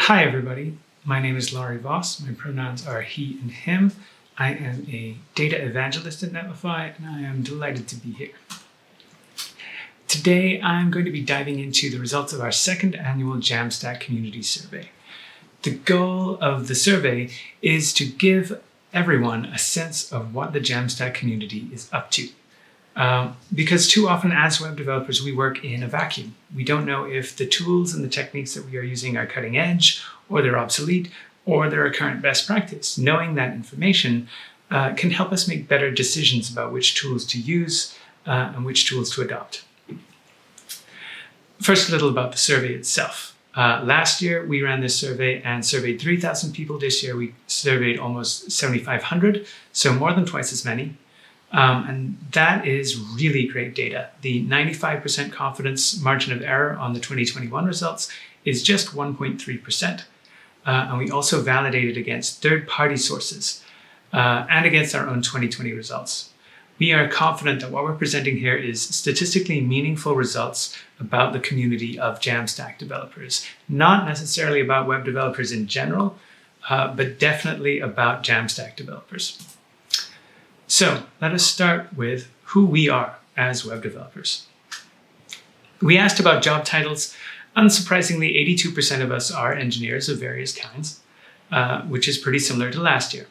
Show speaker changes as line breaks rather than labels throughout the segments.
Hi everybody, my name is Laurie Voss. My pronouns are he and him. I am a data evangelist at Netlify and I am delighted to be here. Today I'm going to be diving into the results of our second annual Jamstack community survey. The goal of the survey is to give everyone a sense of what the Jamstack community is up to. Because too often as web developers, we work in a vacuum. We don't know if the tools and the techniques that we are using are cutting edge, or they're obsolete, or they're a current best practice. Knowing that information can help us make better decisions about which tools to use and which tools to adopt. First, a little about the survey itself. Last year, we ran this survey and surveyed 3,000 people. This year, we surveyed almost 7,500, so more than twice as many. And that is really great data. The 95% confidence margin of error on the 2021 results is just 1.3%. And we also validated against third-party sources and against our own 2020 results. We are confident that what we're presenting here is statistically meaningful results about the community of Jamstack developers, not necessarily about web developers in general, but definitely about Jamstack developers. So let us start with who we are as web developers. We asked about job titles. Unsurprisingly, 82% of us are engineers of various kinds, which is pretty similar to last year.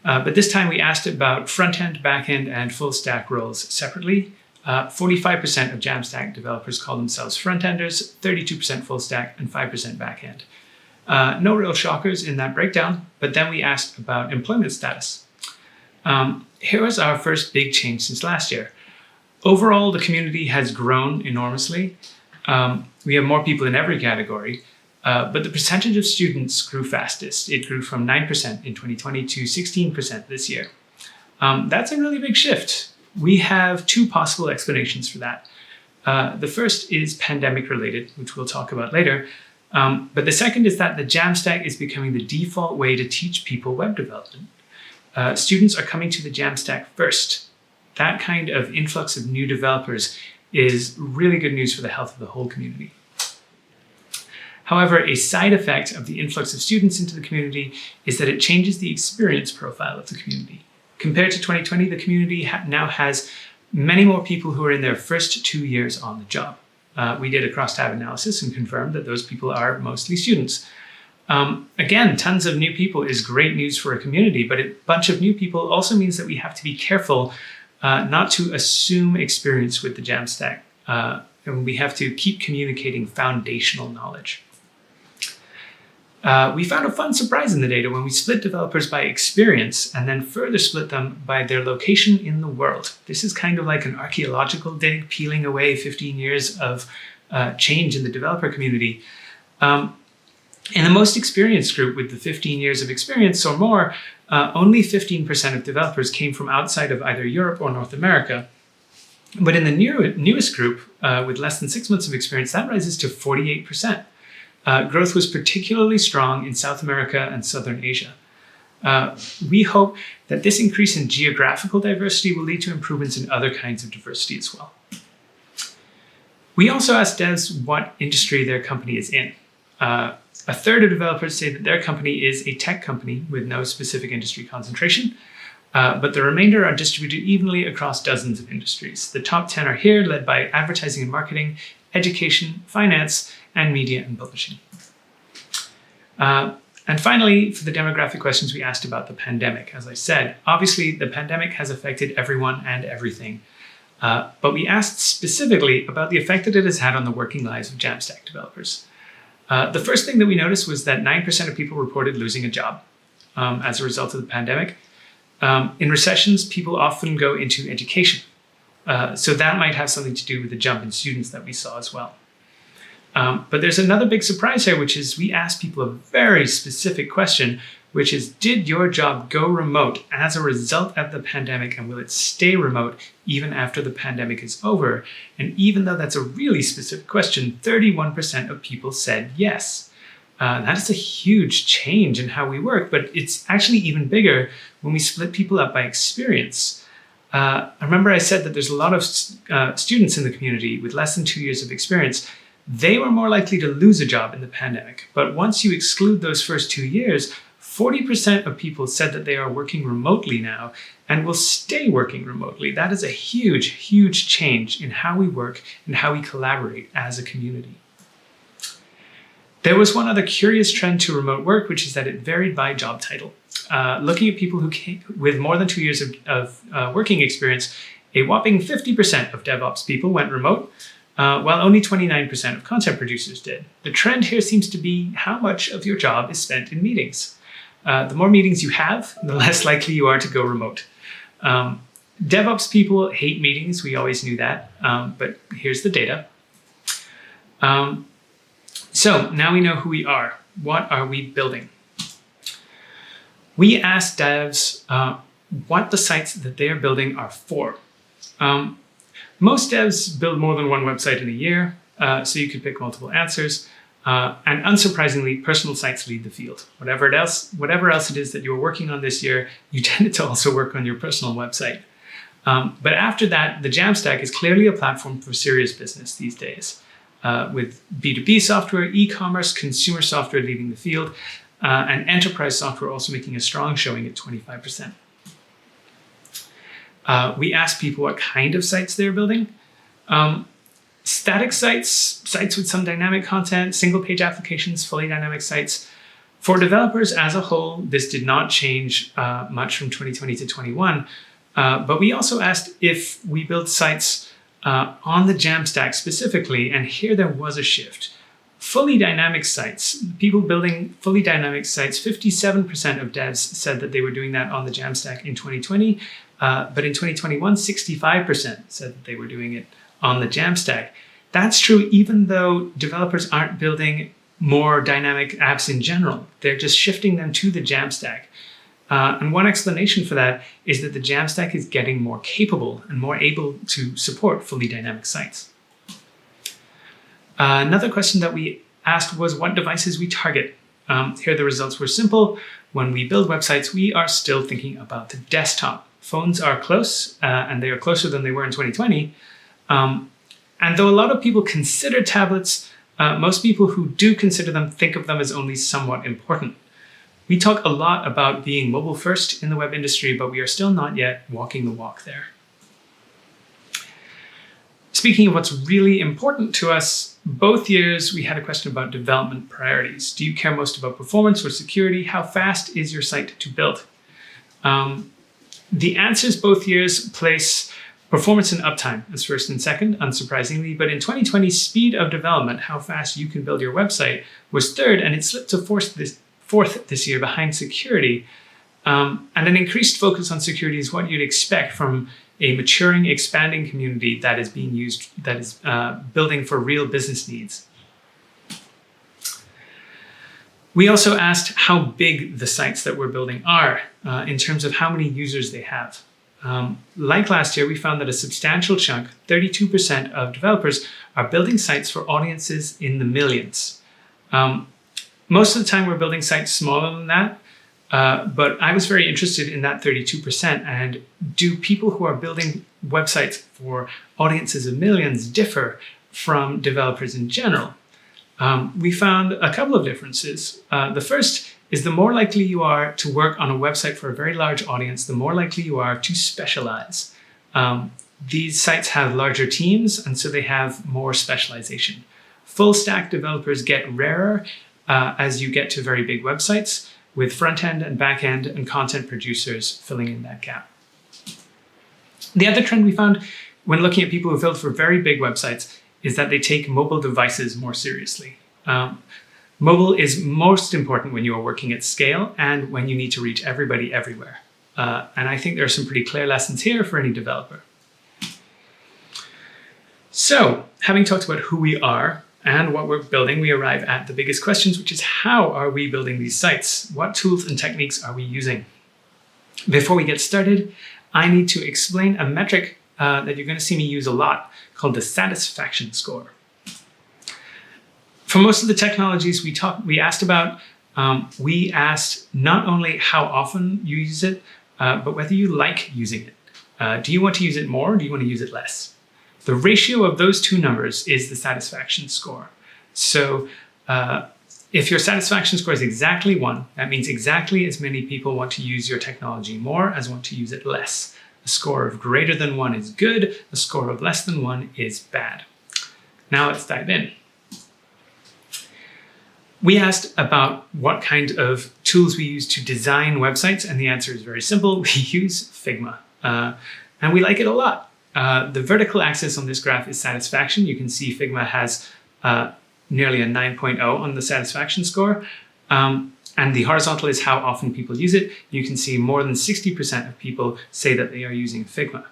But this time we asked about front-end, back-end, and full-stack roles separately. 45% of Jamstack developers call themselves front-enders, 32% full-stack, and 5% back-end. No real shockers in that breakdown, but then we asked about employment status. Here was our first big change since last year. Overall, the community has grown enormously. We have more people in every category, but the percentage of students grew fastest. It grew from 9% in 2020 to 16% this year. That's a really big shift. We have two possible explanations for that. The first is pandemic related, which we'll talk about later. But the second is that the Jamstack is becoming the default way to teach people web development. Students are coming to the Jamstack first. That kind of influx of new developers is really good news for the health of the whole community. However, a side effect of the influx of students into the community is that it changes the experience profile of the community. Compared to 2020, the community now has many more people who are in their first 2 years on the job. We did a crosstab analysis and confirmed that those people are mostly students. Again, tons of new people is great news for a community, but a bunch of new people also means that we have to be careful not to assume experience with the Jamstack. And we have to keep communicating foundational knowledge. We found a fun surprise in the data when we split developers by experience and then further split them by their location in the world. This is kind of like an archaeological dig, peeling away 15 years of change in the developer community. In the most experienced group with the 15 years of experience or more, only 15% of developers came from outside of either Europe or North America. But in the newest group, with less than 6 months of experience, that rises to 48%. Growth was particularly strong in South America and Southern Asia. We hope that this increase in geographical diversity will lead to improvements in other kinds of diversity as well. We also asked devs what industry their company is in. A third of developers say that their company is a tech company with no specific industry concentration, but the remainder are distributed evenly across dozens of industries. The top 10 are here, led by advertising and marketing, education, finance, and media and publishing. And finally, for the demographic questions, we asked about the pandemic. As I said, obviously the pandemic has affected everyone and everything, but we asked specifically about the effect that it has had on the working lives of Jamstack developers. The first thing that we noticed was that 9% of people reported losing a job as a result of the pandemic. In recessions, people often go into education. So that might have something to do with the jump in students that we saw as well. But there's another big surprise here, which is we asked people a very specific question, which is, did your job go remote as a result of the pandemic, and will it stay remote even after the pandemic is over? And even though that's a really specific question, 31% of people said yes. That is a huge change in how we work, but it's actually even bigger when we split people up by experience. Remember I said that there's a lot of students in the community with less than 2 years of experience. they were more likely to lose a job in the pandemic. But once you exclude those first 2 years, 40% of people said that they are working remotely now and will stay working remotely. That is a huge, huge change in how we work and how we collaborate as a community. There was one other curious trend to remote work, which is that it varied by job title. Looking at people who came with more than 2 years of working experience, a whopping 50% of DevOps people went remote, while only 29% of content producers did. The trend here seems to be how much of your job is spent in meetings. The more meetings you have, the less likely you are to go remote. DevOps people hate meetings, we always knew that, but here's the data. So now we know who we are. What are we building? We asked devs what the sites that they are building are for. Most devs build more than one website in a year, so you could pick multiple answers. And unsurprisingly, personal sites lead the field. Whatever else it is that you're working on this year, you tended to also work on your personal website. But after that, the Jamstack is clearly a platform for serious business these days, with B2B software, e-commerce, consumer software leading the field, and enterprise software also making a strong showing at 25%. We asked people what kind of sites they're building. Static sites with some dynamic content, single-page applications, fully dynamic sites. For developers as a whole, this did not change much from 2020 to 21, but we also asked if we build sites on the Jamstack specifically, and here there was a shift. Fully dynamic sites, people building fully dynamic sites, 57% of devs said that they were doing that on the Jamstack in 2020, but in 2021, 65% said that they were doing it on the Jamstack. That's true even though developers aren't building more dynamic apps in general. They're just shifting them to the Jamstack. And one explanation for that is that the Jamstack is getting more capable and more able to support fully dynamic sites. Another question that we asked was what devices we target. Here the results were simple. When we build websites, we are still thinking about the desktop. Phones are close, and they are closer than they were in 2020. And though a lot of people consider tablets, most people who do consider them think of them as only somewhat important. We talk a lot about being mobile first in the web industry, but we are still not yet walking the walk there. Speaking of what's really important to us, both years we had a question about development priorities. Do you care most about performance or security? How fast is your site to build? The answers both years place performance and uptime as first and second, unsurprisingly, but in 2020, speed of development, how fast you can build your website, was third, and it slipped to fourth this year behind security. And an increased focus on security is what you'd expect from a maturing, expanding community that is being used, that is building for real business needs. We also asked how big the sites that we're building are in terms of how many users they have. Like last year, we found that a substantial chunk, 32% of developers, are building sites for audiences in the millions. Most of the time, we're building sites smaller than that, but I was very interested in that 32%. And do people who are building websites for audiences of millions differ from developers in general? We found a couple of differences. The first is the more likely you are to work on a website for a very large audience, the more likely you are to specialize. These sites have larger teams, and so they have more specialization. Full stack developers get rarer as you get to very big websites, with front-end and back-end and content producers filling in that gap. The other trend we found when looking at people who build for very big websites is that they take mobile devices more seriously. Mobile is most important when you are working at scale and when you need to reach everybody everywhere. And I think there are some pretty clear lessons here for any developer. So, having talked about who we are and what we're building, we arrive at the biggest questions, which is how are we building these sites? What tools and techniques are we using? Before we get started, I need to explain a metric that you're going to see me use a lot called the satisfaction score. For most of the technologies we asked about, we asked not only how often you use it, but whether you like using it. Do you want to use it more or do you want to use it less? The ratio of those two numbers is the satisfaction score. So if your satisfaction score is exactly 1, that means exactly as many people want to use your technology more as want to use it less. A score of greater than 1 is good. A score of less than 1 is bad. Now let's dive in. We asked about what kind of tools we use to design websites, and the answer is very simple. We use Figma, and we like it a lot. The vertical axis on this graph is satisfaction. You can see Figma has nearly a 9.0 on the satisfaction score. And the horizontal is how often people use it. You can see more than 60% of people say that they are using Figma.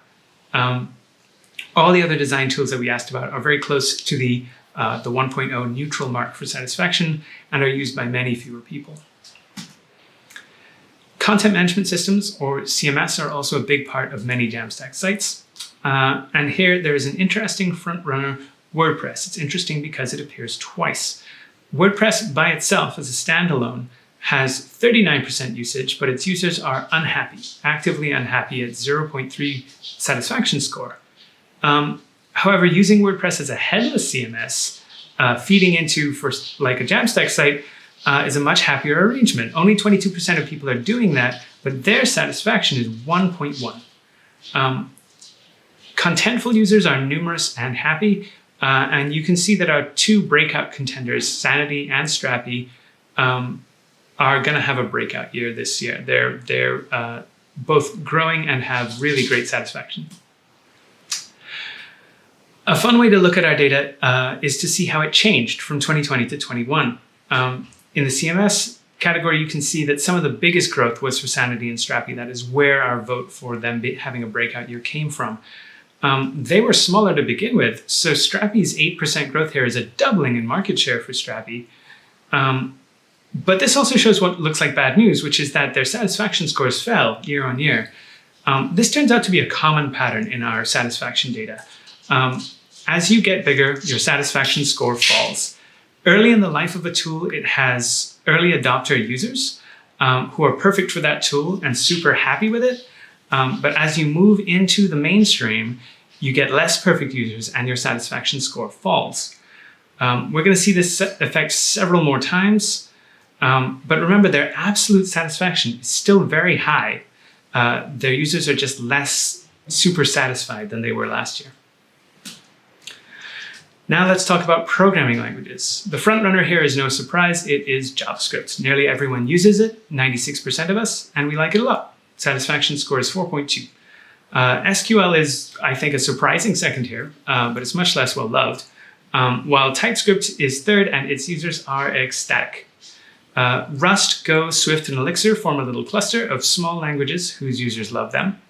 All the other design tools that we asked about are very close to the 1.0 neutral mark for satisfaction and are used by many fewer people. Content management systems, or CMS, are also a big part of many Jamstack sites. And here there is an interesting front runner, WordPress. It's interesting because it appears twice. WordPress by itself as a standalone has 39% usage, but its users are unhappy, actively unhappy at 0.3 satisfaction score. However, using WordPress as a headless CMS, feeding into, for like a Jamstack site, is a much happier arrangement. Only 22% of people are doing that, but their satisfaction is 1.1. Contentful users are numerous and happy, and you can see that our two breakout contenders, Sanity and Strappy, are going to have a breakout year this year. They're both growing and have really great satisfaction. A fun way to look at our data is to see how it changed from 2020 to 21. In the CMS category, you can see that some of the biggest growth was for Sanity and Strappy. That is where our vote for them having a breakout year came from. They were smaller to begin with, so Strappy's 8% growth here is a doubling in market share for Strappy. But this also shows what looks like bad news, which is that their satisfaction scores fell year on year. This turns out to be a common pattern in our satisfaction data. As you get bigger, your satisfaction score falls. Early in the life of a tool, it has early adopter users who are perfect for that tool and super happy with it. But as you move into the mainstream, you get less perfect users and your satisfaction score falls. We're going to see this effect several more times. But remember, their absolute satisfaction is still very high. Their users are just less super satisfied than they were last year. Now let's talk about programming languages. The front runner here is no surprise. It is JavaScript. Nearly everyone uses it, 96% of us, and we like it a lot. Satisfaction score is 4.2. SQL is, I think, a surprising second here, but it's much less well loved. While TypeScript is third and its users are ecstatic. Rust, Go, Swift, and Elixir form a little cluster of small languages whose users love them.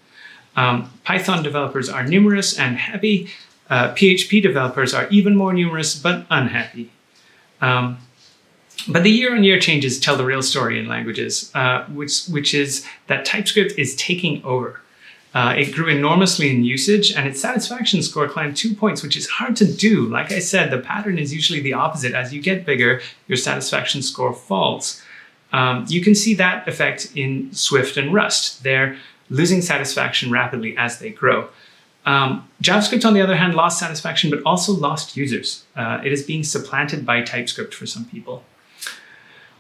Python developers are numerous and happy. PHP developers are even more numerous but unhappy. But the year-on-year changes tell the real story in languages, which is that TypeScript is taking over. It grew enormously in usage and its satisfaction score climbed 2 points, which is hard to do. Like I said, the pattern is usually the opposite. As you get bigger, your satisfaction score falls. You can see that effect in Swift and Rust. They're losing satisfaction rapidly as they grow. JavaScript, on the other hand, lost satisfaction, but also lost users. It is being supplanted by TypeScript for some people.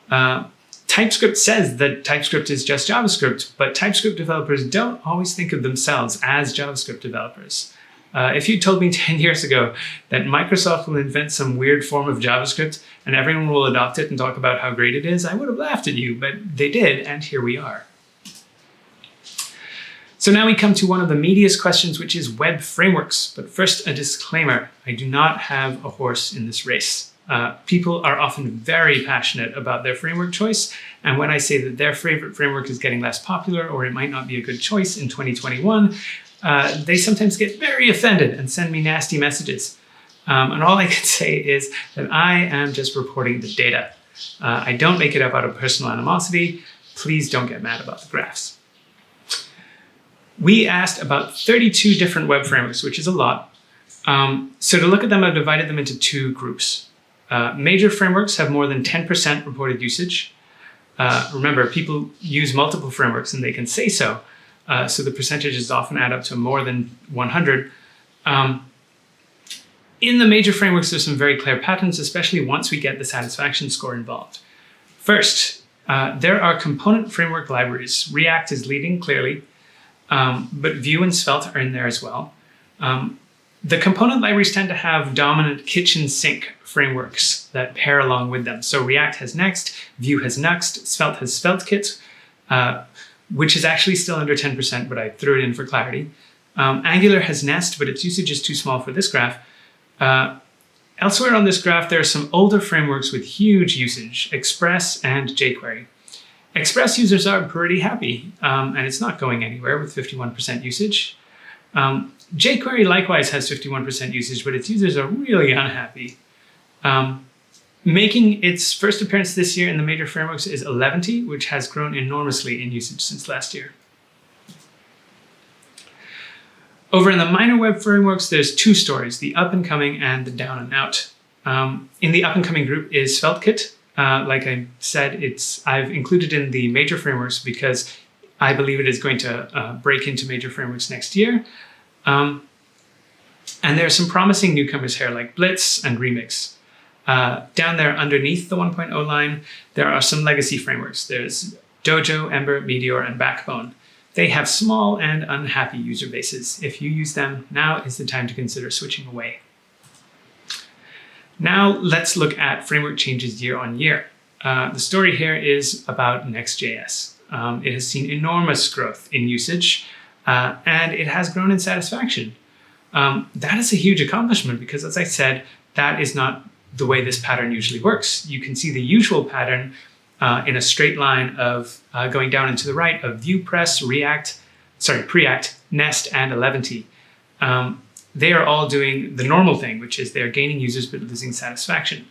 TypeScript says that TypeScript is just JavaScript, but TypeScript developers don't always think of themselves as JavaScript developers. If you told me 10 years ago that Microsoft will invent some weird form of JavaScript and everyone will adopt it and talk about how great it is, I would have laughed at you, but they did, and here we are. So now we come to one of the meatiest questions, which is web frameworks. But first, a disclaimer. I do not have a horse in this race. People are often very passionate about their framework choice. And when I say that their favorite framework is getting less popular or it might not be a good choice in 2021, they sometimes get very offended and send me nasty messages. And all I can say is that I am just reporting the data. I don't make it up out of personal animosity. Please don't get mad about the graphs. We asked about 32 different web frameworks, which is a lot. So to look at them, I've divided them into two groups. Major frameworks have more than 10% reported usage. Remember, people use multiple frameworks and they can say so. So the percentages often add up to more than 100. In the major frameworks, there's some very clear patterns, especially once we get the satisfaction score involved. First, there are component framework libraries. React is leading, clearly, but Vue and Svelte are in there as well. The component libraries tend to have dominant kitchen sink frameworks that pair along with them. So React has Next, Vue has Nuxt, Svelte has SvelteKit, which is actually still under 10%, but I threw it in for clarity. Angular has Nest, but its usage is too small for this graph. Elsewhere on this graph, there are some older frameworks with huge usage, Express and jQuery. Express users are pretty happy, and it's not going anywhere with 51% usage. jQuery likewise has 51% usage, but its users are really unhappy. Making its first appearance this year in the major frameworks is Eleventy, which has grown enormously in usage since last year. Over in the minor web frameworks, there's two stories, the up and coming and the down and out. In the up and coming group is SvelteKit. Like I said, I've included in the major frameworks because I believe it is going to break into major frameworks next year. And there are some promising newcomers here like Blitz and Remix. Down there underneath the 1.0 line, there are some legacy frameworks. There's Dojo, Ember, Meteor, and Backbone. They have small and unhappy user bases. If you use them, now is the time to consider switching away. Now let's look at framework changes year on year. The story here is about Next.js. It has seen enormous growth in usage, and it has grown in satisfaction. That is a huge accomplishment because, as I said, that is not the way this pattern usually works. You can see the usual pattern in a straight line of going down and to the right of Vue, Preact, Nest, and Eleventy. They are all doing the normal thing, which is they're gaining users but losing satisfaction.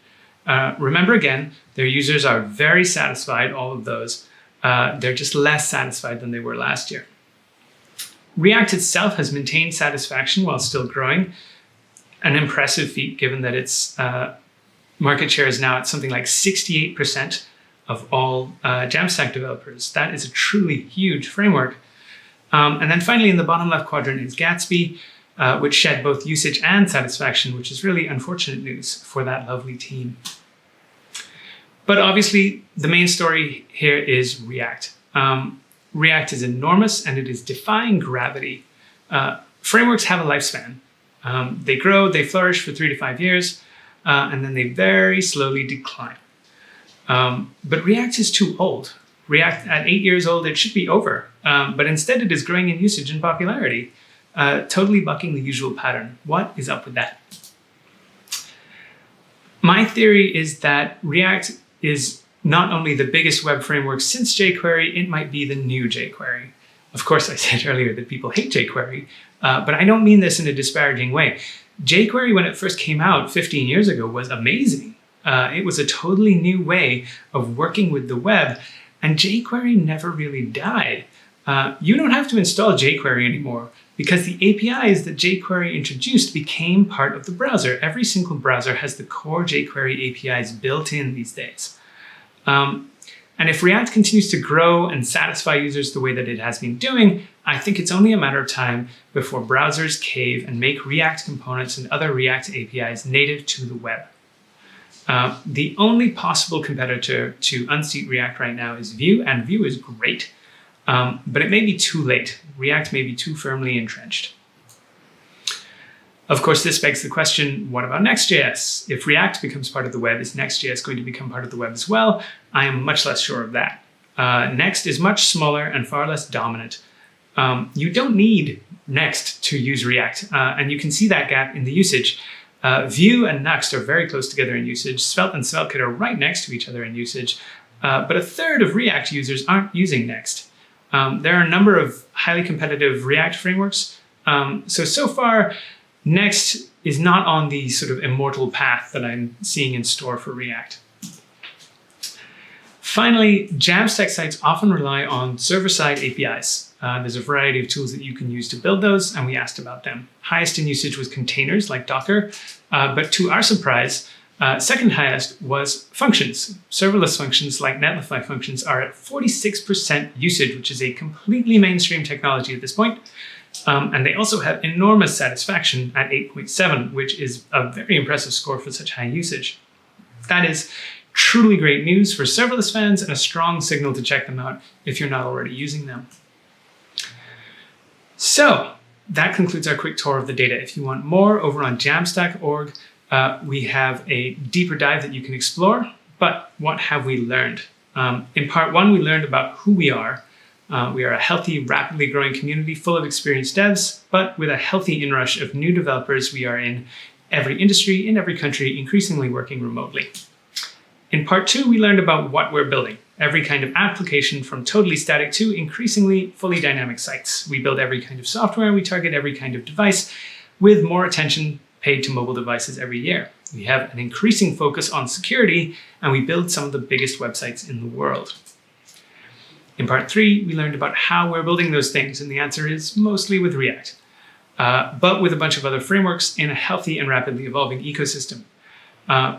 Remember again, their users are very satisfied, all of those. They're just less satisfied than they were last year. React itself has maintained satisfaction while still growing, an impressive feat given that its market share is now at something like 68% of all Jamstack developers. That is a truly huge framework. And then finally in the bottom left quadrant is Gatsby, which shed both usage and satisfaction, which is really unfortunate news for that lovely team. But obviously the main story here is React. React is enormous and it is defying gravity. Frameworks have a lifespan. They grow, they flourish for 3 to 5 years, and then they very slowly decline. But React is too old. React at 8 years old, it should be over. But instead it is growing in usage and popularity, totally bucking the usual pattern. What is up with that? My theory is that React is not only the biggest web framework since jQuery, it might be the new jQuery. Of course, I said earlier that people hate jQuery, but I don't mean this in a disparaging way. jQuery, when it first came out 15 years ago, was amazing. It was a totally new way of working with the web, and jQuery never really died. You don't have to install jQuery anymore because the APIs that jQuery introduced became part of the browser. Every single browser has the core jQuery APIs built in these days. And if React continues to grow and satisfy users the way that it has been doing, I think it's only a matter of time before browsers cave and make React components and other React APIs native to the web. The only possible competitor to unseat React right now is Vue, and Vue is great, but it may be too late. React may be too firmly entrenched. Of course, this begs the question, what about Next.js? If React becomes part of the web, is Next.js going to become part of the web as well? I am much less sure of that. Next is much smaller and far less dominant. You don't need Next to use React, and you can see that gap in the usage. Vue and Nuxt are very close together in usage. Svelte and SvelteKit are right next to each other in usage, but a third of React users aren't using Next. There are a number of highly competitive React frameworks. So far, Next is not on the sort of immortal path that I'm seeing in store for React. Finally, Jamstack sites often rely on server-side APIs. There's a variety of tools that you can use to build those, and we asked about them. Highest in usage was containers like Docker, but to our surprise, second highest was functions. Serverless functions like Netlify functions are at 46% usage, which is a completely mainstream technology at this point. And they also have enormous satisfaction at 8.7, which is a very impressive score for such high usage. That is truly great news for serverless fans and a strong signal to check them out if you're not already using them. So that concludes our quick tour of the data. If you want more, over on Jamstack.org, we have a deeper dive that you can explore. But what have we learned? In part one, we learned about who we are. We are a healthy, rapidly growing community full of experienced devs, but with a healthy inrush of new developers. We are in every industry, in every country, increasingly working remotely. In part two, we learned about what we're building. Every kind of application, from totally static to increasingly fully dynamic sites. We build every kind of software, we target every kind of device, with more attention paid to mobile devices every year. We have an increasing focus on security, and we build some of the biggest websites in the world. In part three, we learned about how we're building those things, and the answer is mostly with React, but with a bunch of other frameworks in a healthy and rapidly evolving ecosystem.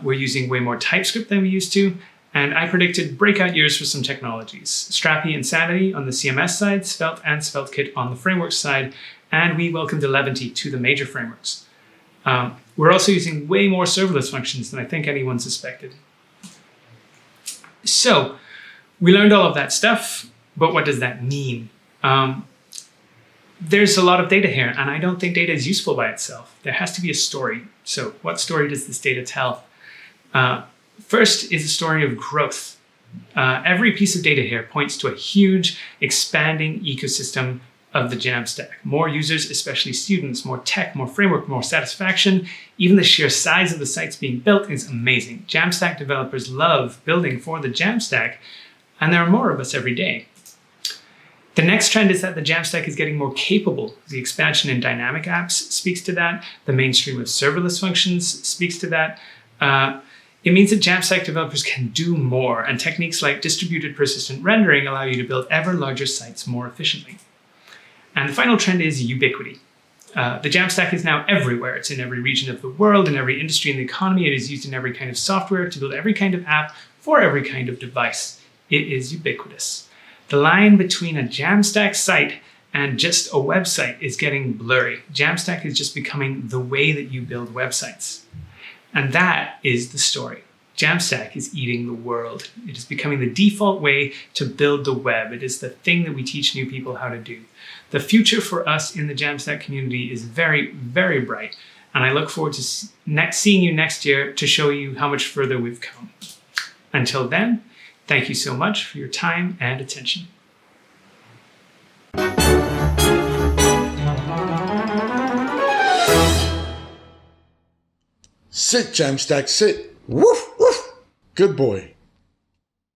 We're using way more TypeScript than we used to, and I predicted breakout years for some technologies. Strapi and Sanity on the CMS side, Svelte and SvelteKit on the framework side, and we welcomed Eleventy to the major frameworks. We're also using way more serverless functions than I think anyone suspected. So we learned all of that stuff, but what does that mean? There's a lot of data here, and I don't think data is useful by itself. There has to be a story. So what story does this data tell? First is a story of growth. Every piece of data here points to a huge, expanding ecosystem of the Jamstack. More users, especially students, more tech, more framework, more satisfaction. Even the sheer size of the sites being built is amazing. Jamstack developers love building for the Jamstack, and there are more of us every day. The next trend is that the Jamstack is getting more capable. The expansion in dynamic apps speaks to that. The mainstream of serverless functions speaks to that. It means that Jamstack developers can do more, and techniques like distributed persistent rendering allow you to build ever larger sites more efficiently. And the final trend is ubiquity. The Jamstack is now everywhere. It's in every region of the world, in every industry in the economy. It is used in every kind of software to build every kind of app for every kind of device. It is ubiquitous. The line between a Jamstack site and just a website is getting blurry. Jamstack is just becoming the way that you build websites. And that is the story. Jamstack is eating the world. It is becoming the default way to build the web. It is the thing that we teach new people how to do. The future for us in the Jamstack community is very, very bright. And I look forward to seeing you next year to show you how much further we've come. Until then, thank you so much for your time and attention.
Sit, Jamstack, sit. Woof, woof. Good boy.